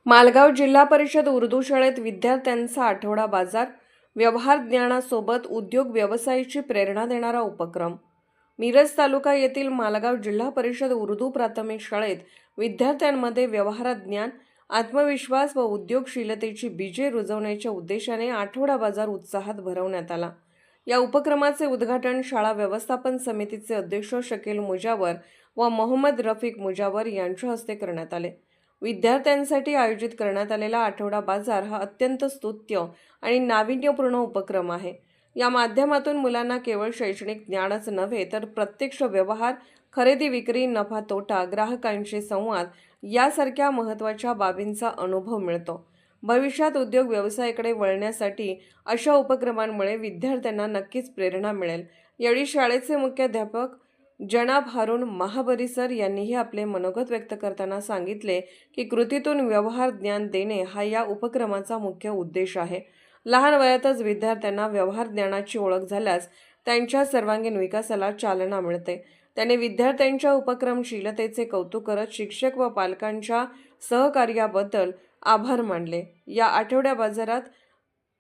मालगाव जिल्हा परिषद उर्दू शाळेत विद्यार्थ्यांचा आठवडा बाजार, व्यवहार ज्ञानासोबत उद्योग व्यवसायाची प्रेरणा देणारा उपक्रम। मिरज तालुका येथील मालगाव जिल्हा परिषद उर्दू प्राथमिक शाळेत विद्यार्थ्यांमध्ये व्यवहार ज्ञान, आत्मविश्वास व उद्योगशीलतेची बीजे रुजवण्याच्या उद्देशाने आठवडा बाजार उत्साहात भरवण्यात आला। या उपक्रमाचे उद्घाटन शाळा व्यवस्थापन समितीचे अध्यक्ष शकील मुजावर व मोहम्मद रफीक मुजावर यांच्या हस्ते करण्यात आले। विद्यार्थ्यांसाठी आयोजित करण्यात आलेला आठवडा बाजार हा अत्यंत स्तुत्य आणि नाविन्यपूर्ण उपक्रम आहे। या माध्यमातून मुलांना केवळ शैक्षणिक ज्ञानच नव्हे तर प्रत्यक्ष व्यवहार, खरेदी विक्री, नफा तोटा, ग्राहकांशी संवाद यासारख्या महत्त्वाच्या बाबींचा अनुभव मिळतो। भविष्यात उद्योग व्यवसायाकडे वळण्यासाठी अशा उपक्रमांमुळे विद्यार्थ्यांना नक्कीच प्रेरणा मिळेल। यावेळी शाळेचे मुख्याध्यापक जनाब हारून महाबरी सर यांनीही आपले मनोगत व्यक्त करताना सांगितले की कृतीतून व्यवहार ज्ञान देणे हा या उपक्रमाचा मुख्य उद्देश आहे। लहान वयातच विद्यार्थ्यांना व्यवहार ज्ञानाची ओळख झाल्यास त्यांच्या सर्वांगीण विकासाला चालना मिळते। त्यांनी विद्यार्थ्यांच्या उपक्रमशीलतेचे कौतुक करत शिक्षक व पालकांच्या सहकार्याबद्दल आभार मानले। या आठवड्या बाजारात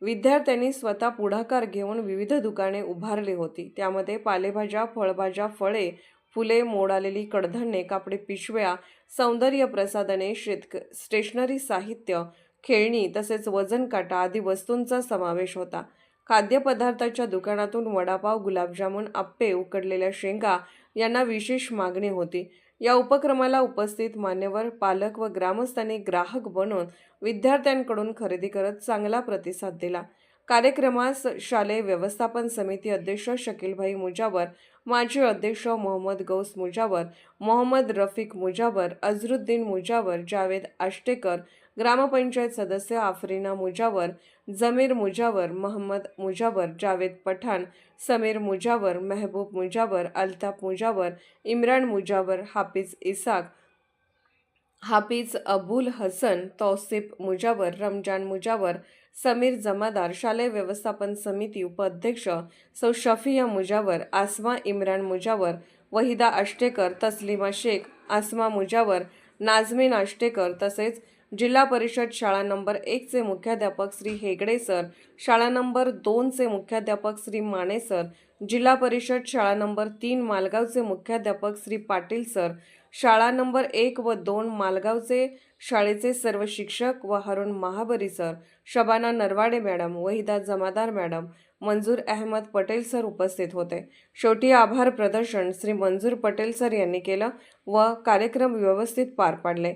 विद्यार्थ्यांनी स्वतः पुढाकार घेऊन विविध दुकाने उभारली होती। त्यामध्ये पालेभाज्या, फळभाज्या, फळे, फुले, मोड आलेली कडधान्ये, कापडी पिशव्या, सौंदर्य प्रसाधने, स्टेशनरी साहित्य, खेळणी तसेच वजन काटा आदी वस्तूंचा समावेश होता। खाद्यपदार्थाच्या दुकानातून वडापाव, गुलाबजामुन, आप्पे, उकडलेल्या शेंगा यांना विशेष मागणी होती। या उपक्रमाला उपस्थित मान्यवर, पालक व ग्रामस्थांनी ग्राहक बनून विद्यार्थ्यांकडून खरेदी करत चांगला प्रतिसाद दिला। कार्यक्रमास शालेय व्यवस्थापन समिती अध्यक्ष शकीलभाई मुजावर, माजी अध्यक्ष मोहम्मद गौस मुजावर, मोहम्मद रफीक मुजावर, अझरुद्दीन मुजावर, जावेद आष्टेकर, ग्रामपंचायत सदस्य आफरीना मुजावर, जमीर मुजावर, मोहम्मद मुजावर, जावेद पठाण, समीर मुजावर, महबूब मुजावर, अल्ताफ मुजावर, इम्रान मुजावर, हाफिज इसाक, हाफिज अबुल हसन, तौसिफ मुजावर, रमजान मुजावर, समीर जमादार, शालेय व्यवस्थापन समिती उपाध्यक्ष सौ शफिया मुजावर, आसमा इम्रान मुजावर, वहिदा आष्टेकर, तस्लिमा शेख, आसमा मुजावर, नाझमीन आष्टेकर तसेच जिल्हा परिषद शाळा नंबर 1 चे मुख्याध्यापक श्री हेगडे सर, शाळा नंबर 2 चे मुख्याध्यापक श्री माने सर, जिल्हा परिषद शाळा नंबर 3 मालगावचे मुख्याध्यापक श्री पाटील सर, शाळा नंबर 1 व 2 मालगावचे शाळेचे सर्व शिक्षक व हारून महाबरी सर, शबाना नरवाडे मॅडम, वहिदा जमादार मॅडम, मंजूर अहमद पटेल सर उपस्थित होते। शेवटी आभार प्रदर्शन श्री मंजूर पटेल सर यांनी केलं व कार्यक्रम व्यवस्थित पार पाडले।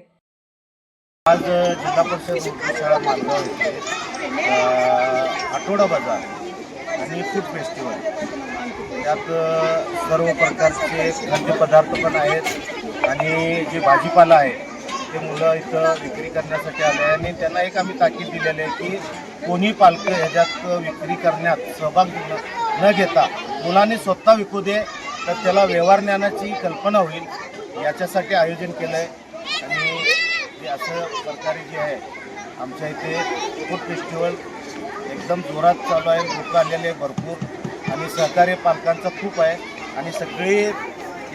आज जिल्हा परिषद उर्दू शाळा मालगाव येथे आठवडा बाजार आणि फूड फेस्टिवल यात सर्व प्रकारचे खाद्यपदार्थ पण आहेत आणि जे भाजीपाला आहे ते मुलं इथं विक्री करण्यासाठी आले आहे आणि त्यांना एक आम्ही ताकीद दिलेली आहे की कोणी पालक ह्याच्यात विक्री करण्यात सहभाग न घेता मुलांनी स्वतः विकू दे तर त्याला व्यवहार ज्ञानाची कल्पना होईल याच्यासाठी आयोजन केलं आहे। आणि असं सरकारी जे आहे आमच्या इथे फूड फेस्टिवल एकदम जोरात चालू आहे, लोक आलेले भरपूर आणि सहकार्य पालकांचं खूप आहे आणि सगळे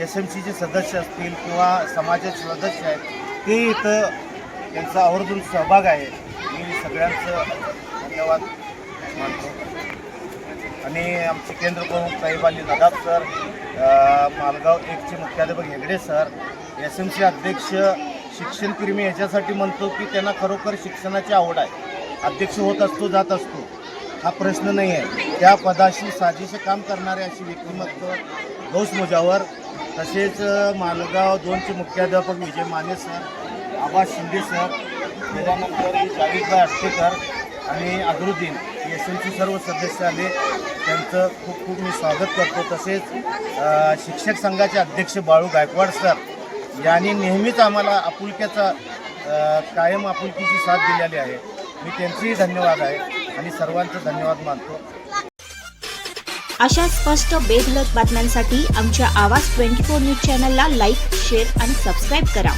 SMCचे सदस्य असतील किंवा समाजाचे सदस्य आहेत ते इथं त्यांचा आवर्जून सहभाग आहे। मी सगळ्यांचं धन्यवाद मानतो आणि आमचे केंद्र प्रमुख साहेब अली नदाब सर, मालगाव 1 चे मुख्याध्यापक हेगडे सर, SMC अध्यक्ष शिक्षणप्रेमी याच्यासाठी म्हणतो की त्यांना खरोखर शिक्षणाची आवड आहे। अध्यक्ष होत असतो, जात असतो, हा प्रश्न नाही आहे। त्या पदाशी साजेसे काम करणारे अशी व्यक्तिमत्व गौस मुजावर, तसेच मालगाव 2 चे मुख्याध्यापक विजय माने सर, आबास शिंदे सर, त्याच्यानंतर जावेदभाई आष्टेकर आणि अझरुद्दीन SMC सर्व सदस्य आले, त्यांचं खूप खूप मी स्वागत करतो। तसेच शिक्षक संघाचे अध्यक्ष बाळू गायकवाड सर यांनी नेहमीच आम्हाला आपुलक्याचा कायम आपुलकीची साथ दिलेली आहे। मी त्यांचेही धन्यवाद आहे आणि सर्वांचं धन्यवाद मानतो। अशा स्पष्ट बेधडक बातम्यांसाठी आमच्या आवाज 24 न्यूज चॅनलला लाईक, शेअर आणि सबस्क्राईब करा।